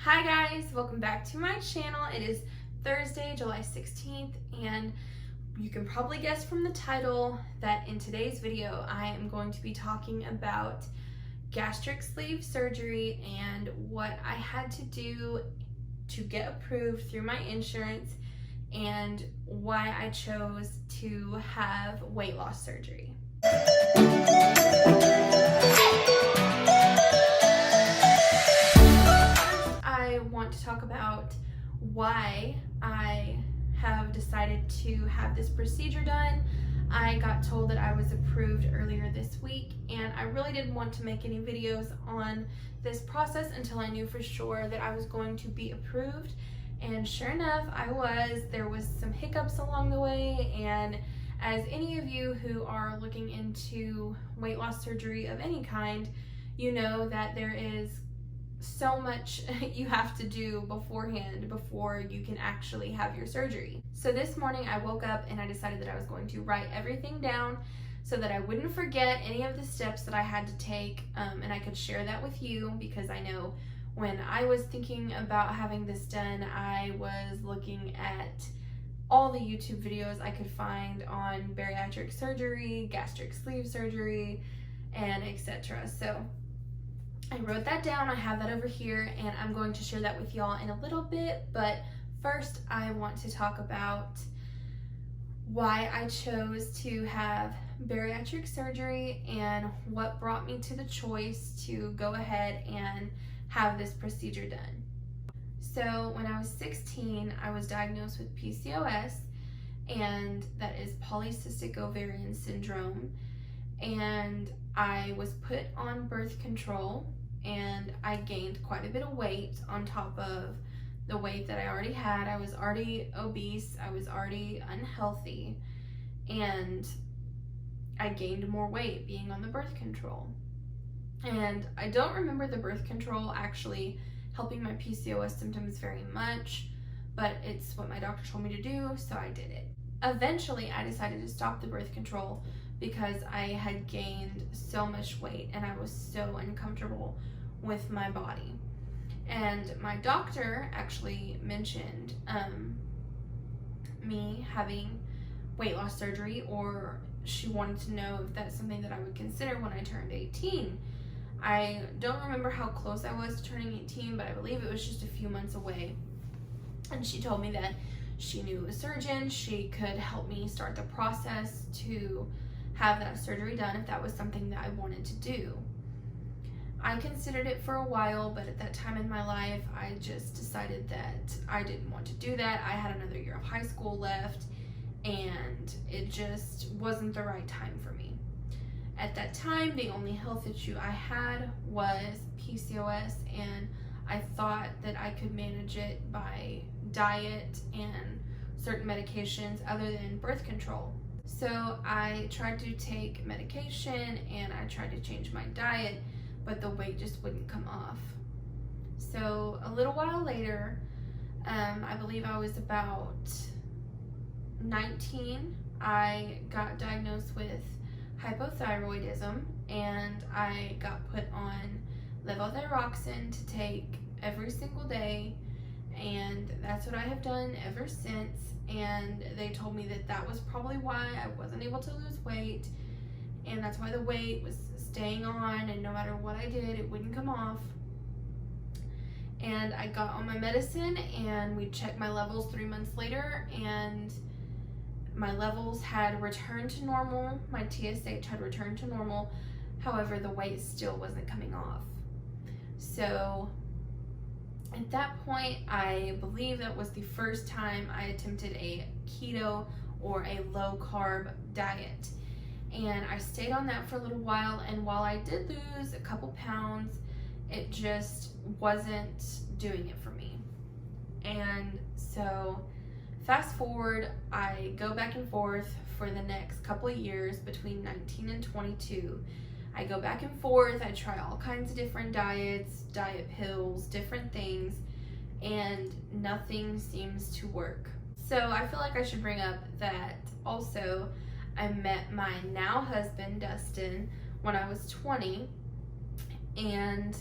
Hi guys, welcome back to my channel. It is Thursday, July 16th, and you can probably guess from the title that in today's video I am going to be talking about gastric sleeve surgery and what I had to do to get approved through my insurance and why I chose to have weight loss surgery. I want to talk about why I have decided to have this procedure done. I got told that I was approved earlier this week, and I really didn't want to make any videos on this process until I knew for sure that I was going to be approved. And sure enough, I was. There was some hiccups along the way, and as any of you who are looking into weight loss surgery of any kind, you know that there is so much you have to do beforehand before you can actually have your surgery. So this morning I woke up and I decided that I was going to write everything down so that I wouldn't forget any of the steps that I had to take, and I could share that with you, because I know when I was thinking about having this done, I was looking at all the YouTube videos I could find on bariatric surgery, gastric sleeve surgery, and etc. So I wrote that down. I have that over here, and I'm going to share that with y'all in a little bit. But first, I want to talk about why I chose to have bariatric surgery and what brought me to the choice to go ahead and have this procedure done. So when I was 16, I was diagnosed with PCOS, and that is polycystic ovarian syndrome. And I was put on birth control, and I gained quite a bit of weight on top of the weight that I already had. I was already obese, I was already unhealthy, and I gained more weight being on the birth control. And I don't remember the birth control actually helping my PCOS symptoms very much, but it's what my doctor told me to do, so I did it. Eventually, I decided to stop the birth control because I had gained so much weight and I was so uncomfortable with my body. And my doctor actually mentioned me having weight loss surgery, or she wanted to know if that's something that I would consider when I turned 18. I don't remember how close I was to turning 18, but I believe it was just a few months away. And she told me that she knew a surgeon. She could help me start the process to have that surgery done if that was something that I wanted to do. I considered it for a while, but at that time in my life, I just decided that I didn't want to do that. I had another year of high school left, and it just wasn't the right time for me. At that time, the only health issue I had was PCOS, and I thought that I could manage it by diet and certain medications other than birth control. So I tried to take medication and I tried to change my diet, but the weight just wouldn't come off. So a little while later, I believe I was about 19, I got diagnosed with hypothyroidism, and I got put on levothyroxine to take every single day, and that's what I have done ever since. And they told me that that was probably why I wasn't able to lose weight, and that's why the weight was staying on, and no matter what I did, it wouldn't come off. And I got on my medicine, and we checked my levels 3 months later, and my levels had returned to normal. My TSH had returned to normal. However, the weight still wasn't coming off. So at that point, I believe that was the first time I attempted a keto or a low carb diet. And I stayed on that for a little while, and while I did lose a couple pounds, it just wasn't doing it for me. And so fast forward, I go back and forth for the next couple of years between 19 and 22. I go back and forth, I try all kinds of different diets, diet pills, different things, and nothing seems to work. So I feel like I should bring up that also I met my now husband, Dustin, when I was 20, and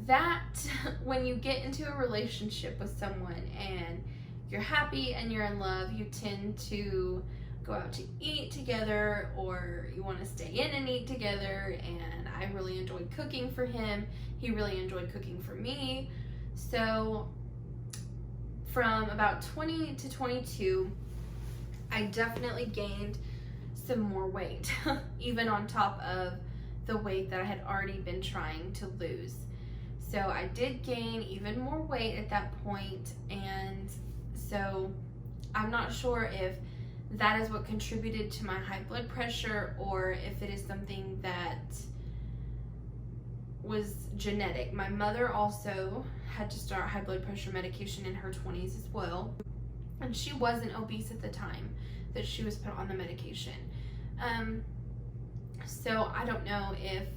that when you get into a relationship with someone and you're happy and you're in love, you tend to go out to eat together, or you want to stay in and eat together. And I really enjoyed cooking for him. He really enjoyed cooking for me. So from about 20 to 22, I definitely gained some more weight, even on top of the weight that I had already been trying to lose. So I did gain even more weight at that point, and so I'm not sure if that is what contributed to my high blood pressure, or if it is something that was genetic. My mother also had to start high blood pressure medication in her 20s as well, and she wasn't obese at the time that she was put on the medication. So I don't know if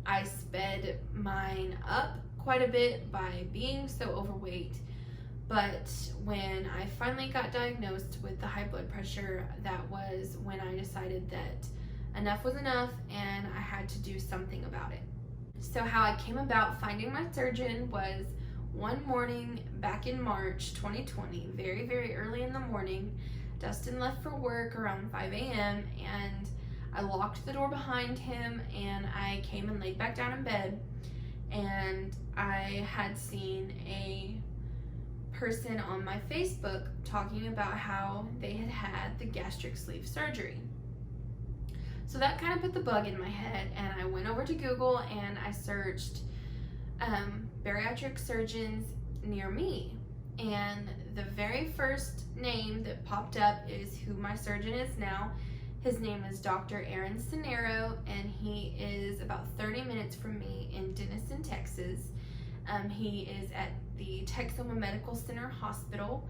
I sped mine up quite a bit by being so overweight, but when I finally got diagnosed with the high blood pressure, that was when I decided that enough was enough and I had to do something about it. So how I came about finding my surgeon was one morning back in March 2020, very, very early in the morning. Dustin left for work around 5 a.m. and I locked the door behind him and I came and laid back down in bed, and I had seen a person on my Facebook talking about how they had had the gastric sleeve surgery. So that kind of put the bug in my head, and I went over to Google and I searched bariatric surgeons near me, and the very first name that popped up is who my surgeon is now. His name is Dr. Aaron Cenero, and he is about 30 minutes from me in Denison, Texas. He is at the Texoma Medical Center Hospital,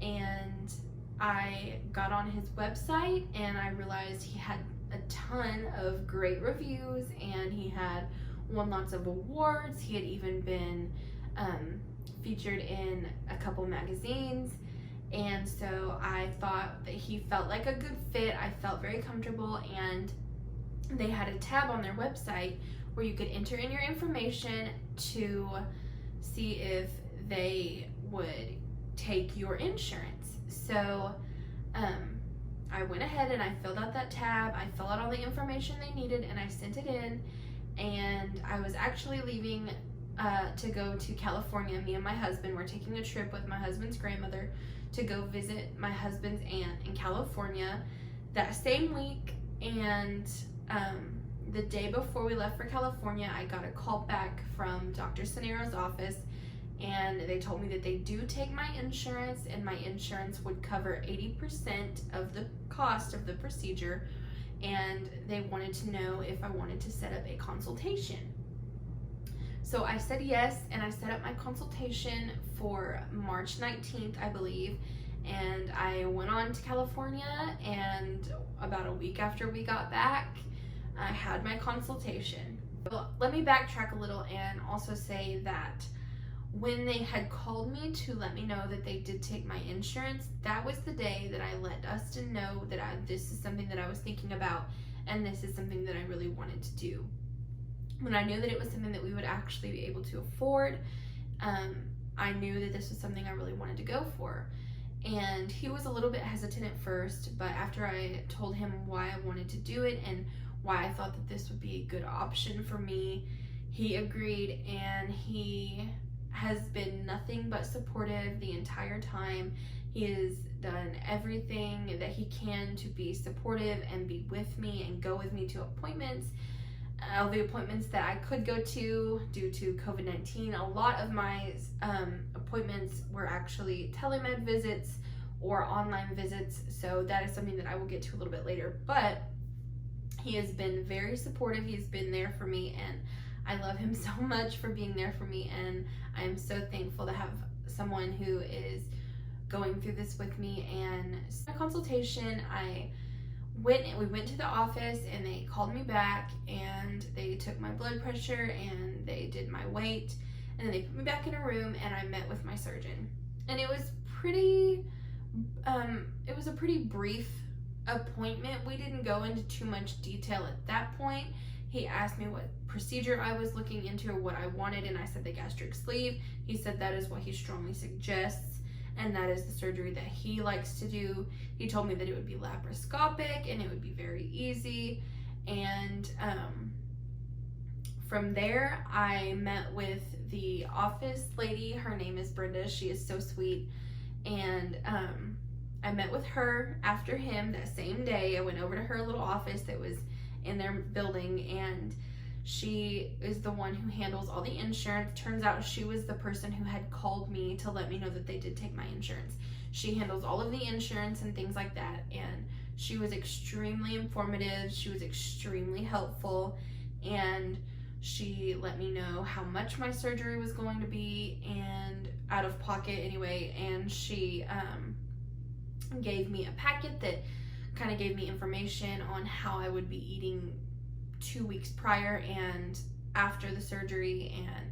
and I got on his website and I realized he had a ton of great reviews, and he had won lots of awards. He had even been featured in a couple magazines, and so I thought that he felt like a good fit. I felt very comfortable, and they had a tab on their website where you could enter in your information to see if they would take your insurance. So I went ahead and I filled out that tab. I filled out all the information they needed and I sent it in, and I was actually leaving to go to California. Me and my husband were taking a trip with my husband's grandmother to go visit my husband's aunt in California that same week. And the day before we left for California, I got a call back from Dr. Cenero's office, and they told me that they do take my insurance, and my insurance would cover 80% of the cost of the procedure, and they wanted to know if I wanted to set up a consultation. So I said yes, and I set up my consultation for March 19th, I believe, and I went on to California, and about a week after we got back, I had my consultation. Well, let me backtrack a little and also say that when they had called me to let me know that they did take my insurance, that was the day that I let Dustin know that this is something that I was thinking about, and this is something that I really wanted to do. When I knew that it was something that we would actually be able to afford, I knew that this was something I really wanted to go for. And he was a little bit hesitant at first, but after I told him why I wanted to do it and why I thought that this would be a good option for me, he agreed, and he has been nothing but supportive the entire time. He has done everything that he can to be supportive and be with me and go with me to appointments. All the appointments that I could go to due to COVID-19, a lot of my appointments were actually telemed visits or online visits, so that is something that I will get to a little bit later. But he has been very supportive. He's been there for me, and I love him so much for being there for me, and I am so thankful to have someone who is going through this with me. And a consultation, we went to the office and they called me back and they took my blood pressure and they did my weight, and then they put me back in a room and I met with my surgeon. And it was a pretty brief appointment. We didn't go into too much detail at that point. He asked me what procedure I was looking into or what I wanted, and I said the gastric sleeve. He said that is what he strongly suggests, and that is the surgery that he likes to do. He told me that it would be laparoscopic and it would be very easy. And from there, I met with the office lady. Her name is Brenda. She is so sweet. And I met with her after him that same day. I went over to her little office that was in their building, and she is the one who handles all the insurance. Turns out she was the person who had called me to let me know that they did take my insurance. She handles all of the insurance and things like that, and she was extremely informative. She was extremely helpful, and she let me know how much my surgery was going to be, and out of pocket anyway, and she gave me a packet that kind of gave me information on how I would be eating 2 weeks prior and after the surgery, and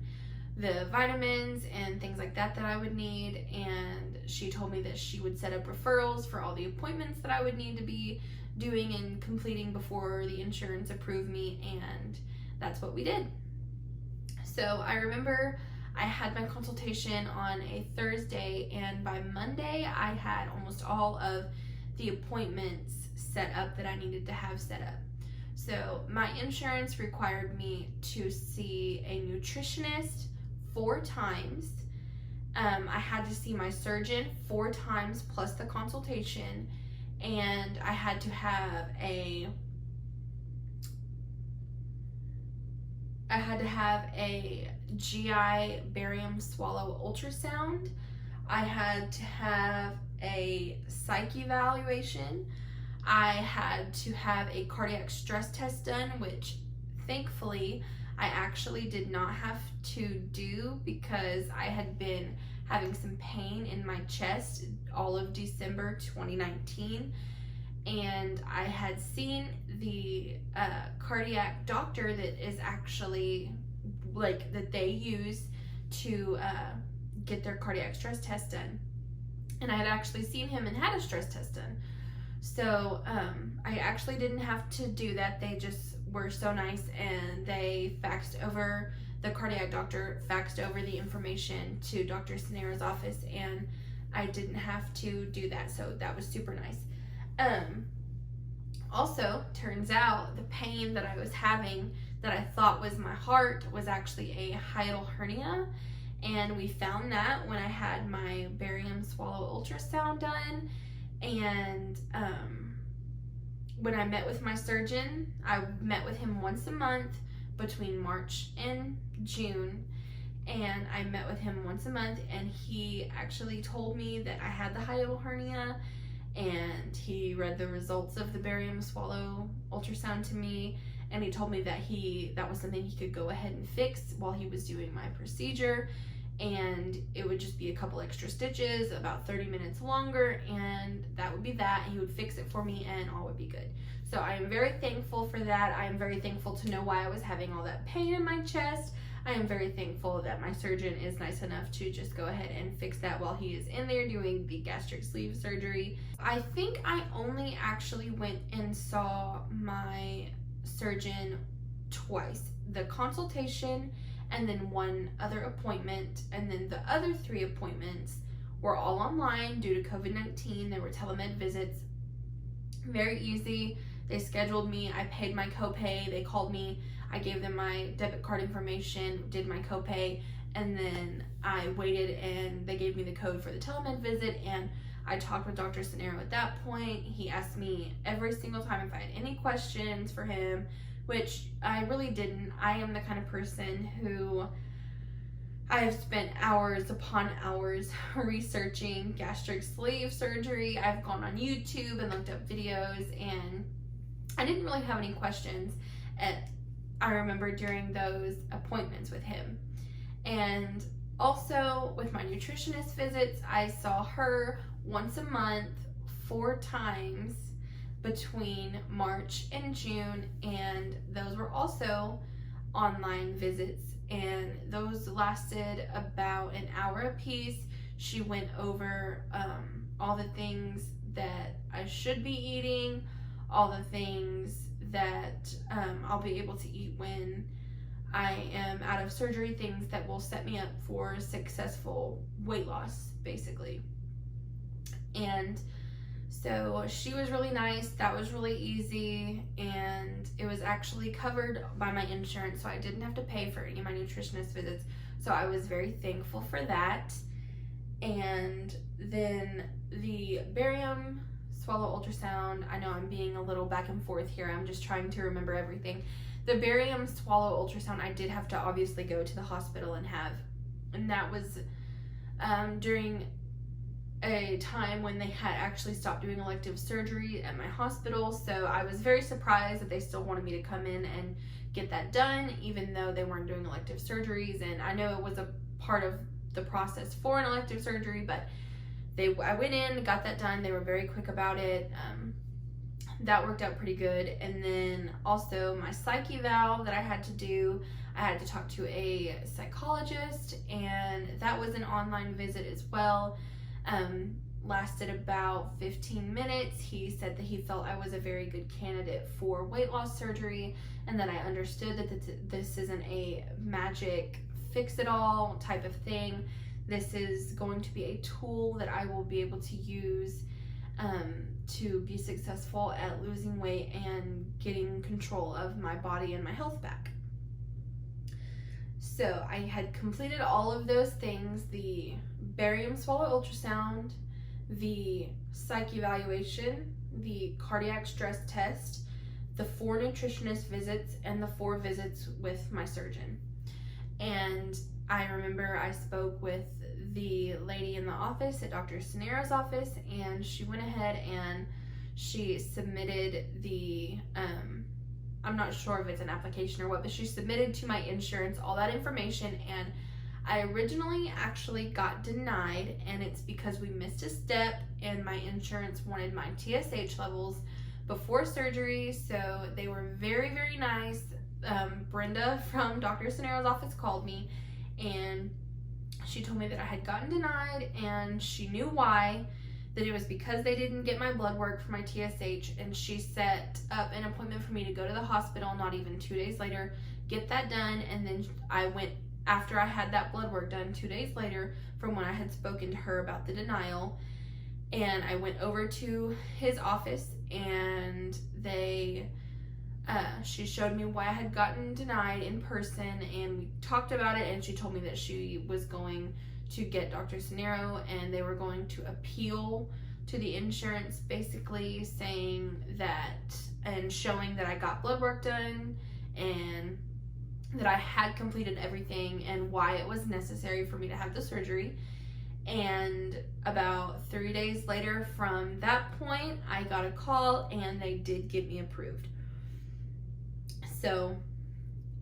the vitamins and things like that that I would need. And she told me that she would set up referrals for all the appointments that I would need to be doing and completing before the insurance approved me, and that's what we did. So I remember I had my consultation on a Thursday, and by Monday I had almost all of the appointments set up that I needed to have set up. So my insurance required me to see a nutritionist 4 times. I had to see my surgeon 4 times plus the consultation, and I had to have a GI barium swallow ultrasound. I had to have a psych evaluation. I had to have a cardiac stress test done, which thankfully I actually did not have to do because I had been having some pain in my chest all of December 2019. And I had seen the cardiac doctor that is actually that they use to get their cardiac stress test done. And I had actually seen him and had a stress test done. So I actually didn't have to do that. They just were so nice, and they the cardiac doctor faxed over the information to Dr. Cinero's office, and I didn't have to do that. So that was super nice. Also, turns out the pain that I was having that I thought was my heart was actually a hiatal hernia, and we found that when I had my barium swallow ultrasound done. And when I met with my surgeon, I met with him once a month between March and June, and I met with him once a month, and he actually told me that I had the hiatal hernia, and he read the results of the barium swallow ultrasound to me, and he told me that that was something he could go ahead and fix while he was doing my procedure, and it would just be a couple extra stitches, about 30 minutes longer, and that would be that. He would fix it for me and all would be good. So I am very thankful for that. I am very thankful to know why I was having all that pain in my chest. I am very thankful that my surgeon is nice enough to just go ahead and fix that while he is in there doing the gastric sleeve surgery. I think I only actually went and saw my surgeon twice. The consultation and then one other appointment, and then the other 3 appointments were all online due to COVID-19. They were telemed visits. Very easy. They scheduled me. I paid my copay. They called me. I gave them my debit card information, did my copay, and then I waited, and they gave me the code for the telemed visit, and I talked with Dr. Cinero at that point. He asked me every single time if I had any questions for him, which I really didn't. I am the kind of person who I have spent hours upon hours researching gastric sleeve surgery. I've gone on YouTube and looked up videos, and I didn't really have any questions I remember during those appointments with him. And also with my nutritionist visits, I saw her once a month, 4 times between March and June, and those were also online visits, and those lasted about an hour apiece. She went over all the things that I should be eating, all the things that I'll be able to eat when I am out of surgery, things that will set me up for successful weight loss, basically. And so she was really nice. That was really easy, and it was actually covered by my insurance, so I didn't have to pay for any of my nutritionist visits. So I was very thankful for that. And then the barium swallow ultrasound, I know I'm being a little back and forth here. I'm just trying to remember everything. The barium swallow ultrasound, I did have to obviously go to the hospital and have, and that was during a time when they had actually stopped doing elective surgery at my hospital. So I was very surprised that they still wanted me to come in and get that done, even though they weren't doing elective surgeries. And I know it was a part of the process for an elective surgery, but I went in, got that done. They were very quick about it. That worked out pretty good. And then also my psych eval that I had to do, I had to talk to a psychologist, and that was an online visit as well. Lasted about 15 minutes. He said that he felt I was a very good candidate for weight loss surgery, and that I understood that this isn't a magic fix-it-all type of thing. This is going to be a tool that I will be able to use to be successful at losing weight and getting control of my body and my health back. So I had completed all of those things: the barium swallow ultrasound, the psych evaluation, the cardiac stress test, the 4 nutritionist visits, and the 4 visits with my surgeon. And I remember I spoke with the lady in the office at Dr. Cinero's office, and she went ahead and she submitted the, I'm not sure if it's an application or what, but she submitted to my insurance all that information. And I originally actually got denied, and it's because we missed a step and my insurance wanted my TSH levels before surgery. So they were very, very nice. Brenda from Dr. Cinero's office called me, and she told me that I had gotten denied, and she knew why, that it was because they didn't get my blood work for my TSH, and she set up an appointment for me to go to the hospital not even 2 days later, get that done. And then I went, after I had that blood work done 2 days later from when I had spoken to her about the denial, and I went over to his office, and she showed me why I had gotten denied in person, and we talked about it, and she told me that she was going to get Dr. Cinero, and they were going to appeal to the insurance, basically saying that, and showing that I got blood work done and that I had completed everything and why it was necessary for me to have the surgery. And about 3 days later from that point, I got a call and they did get me approved. So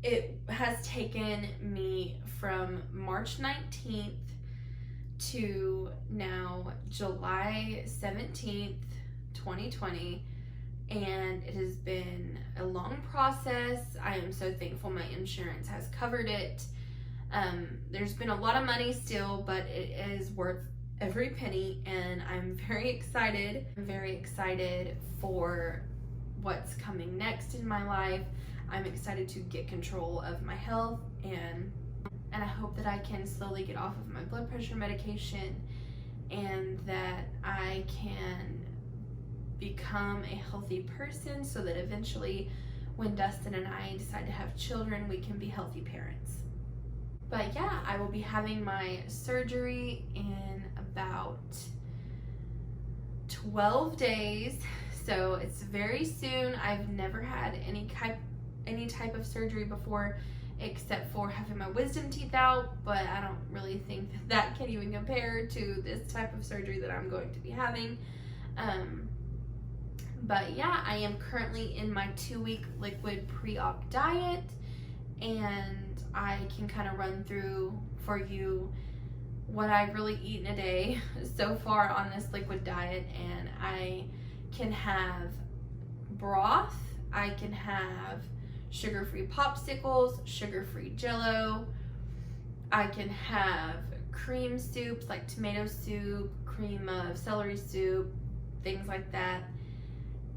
it has taken me from March 19th to now July 17th, 2020, and it has been a long process. I am so thankful my insurance has covered it. There's been a lot of money still, but it is worth every penny, and I'm very excited. I'm very excited for what's coming next in my life. I'm excited to get control of my health, and I hope that I can slowly get off of my blood pressure medication, and that I can become a healthy person so that eventually when Dustin and I decide to have children, we can be healthy parents. But yeah, I will be having my surgery in about 12 days, so it's very soon. I've never had any type of surgery before, except for having my wisdom teeth out, but I don't really think that can even compare to this type of surgery that I'm going to be having. But yeah, I am currently in my 2-week liquid pre-op diet, and I can kind of run through for you what I really eat in a day so far on this liquid diet. And I can have broth, I can have sugar-free popsicles, sugar-free Jell-O, I can have cream soups like tomato soup, cream of celery soup, things like that.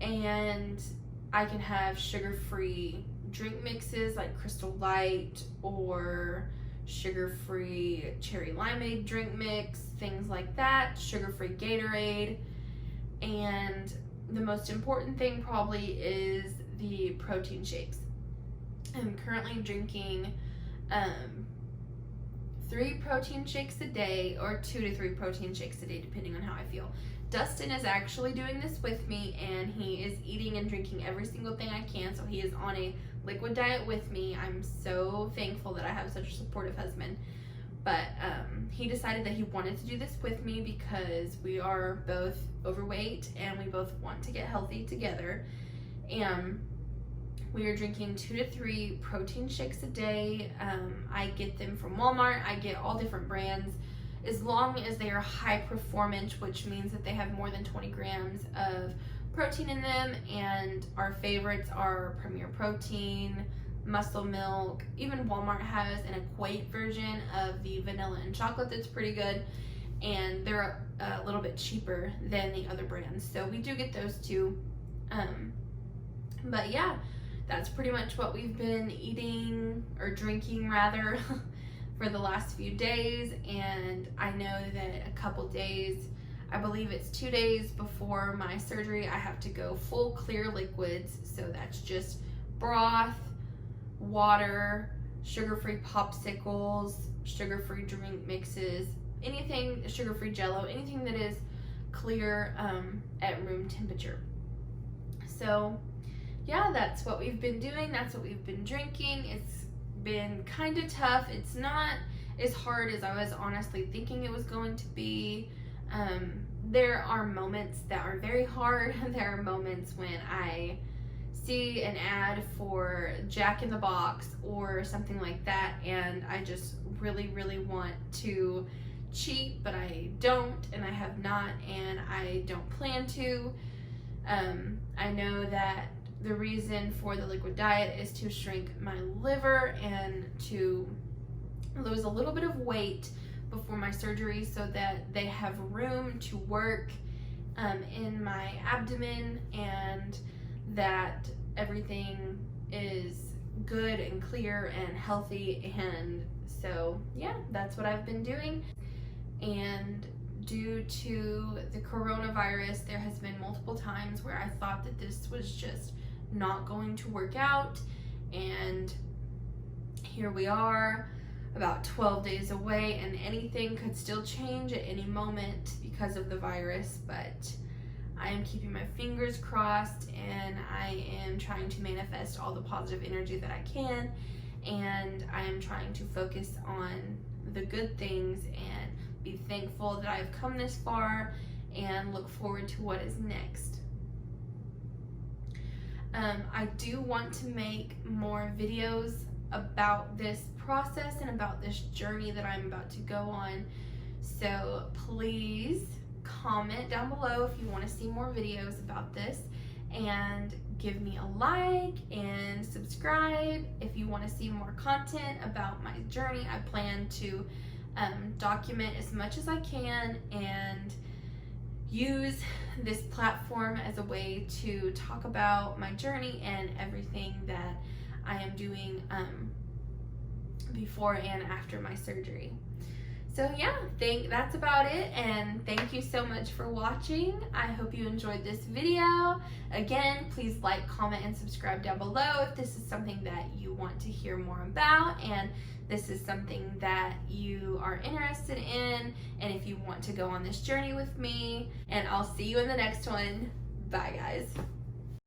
And I can have sugar-free drink mixes like Crystal Light or sugar-free cherry limeade drink mix, things like that, sugar-free Gatorade. And the most important thing probably is the protein shakes. I'm currently drinking 3 protein shakes a day, or 2 to 3 protein shakes a day, depending on how I feel. Dustin is actually doing this with me, and he is eating and drinking every single thing I can, so he is on a liquid diet with me. I'm so thankful that I have such a supportive husband. But he decided that he wanted to do this with me because we are both overweight and we both want to get healthy together. And we are drinking 2 to 3 protein shakes a day. I get them from Walmart. I get all different brands, as long as they are high performance, which means that they have more than 20 grams of protein in them. And our favorites are Premier Protein, Muscle Milk. Even Walmart has an Equate version of the vanilla and chocolate that's pretty good, and they're a little bit cheaper than the other brands, so we do get those too. But yeah, that's pretty much what we've been eating, or drinking rather, for the last few days. And I know that a couple days, I believe it's 2 days before my surgery, I have to go full clear liquids. So that's just broth, water, sugar-free popsicles, sugar-free drink mixes, anything, sugar-free Jello, anything that is clear at room temperature. So yeah, that's what we've been doing. That's what we've been drinking. It's been kind of tough. It's not as hard as I was honestly thinking it was going to be. There are moments that are very hard. There are moments when I see an ad for Jack in the Box or something like that, and I just really, really want to cheat, but I don't, and I have not, and I don't plan to. I know that the reason for the liquid diet is to shrink my liver and to lose a little bit of weight before my surgery, so that they have room to work in my abdomen, and that everything is good and clear and healthy. And so yeah, that's what I've been doing. And due to the coronavirus, there has been multiple times where I thought that this was just not going to work out, and here we are about 12 days away, and anything could still change at any moment because of the virus. But I am keeping my fingers crossed, and I am trying to manifest all the positive energy that I can, and I am trying to focus on the good things and be thankful that I've come this far and look forward to what is next. I do want to make more videos about this process and about this journey that I'm about to go on. So please comment down below if you want to see more videos about this, and give me a like and subscribe if you want to see more content about my journey. I plan to document as much as I can and use this platform as a way to talk about my journey and everything that I am doing before and after my surgery. So yeah, that's about it, and thank you so much for watching. I hope you enjoyed this video. Again, please like, comment, and subscribe down below if this is something that you want to hear more about, and this is something that you are interested in, and if you want to go on this journey with me. And I'll see you in the next one. Bye guys.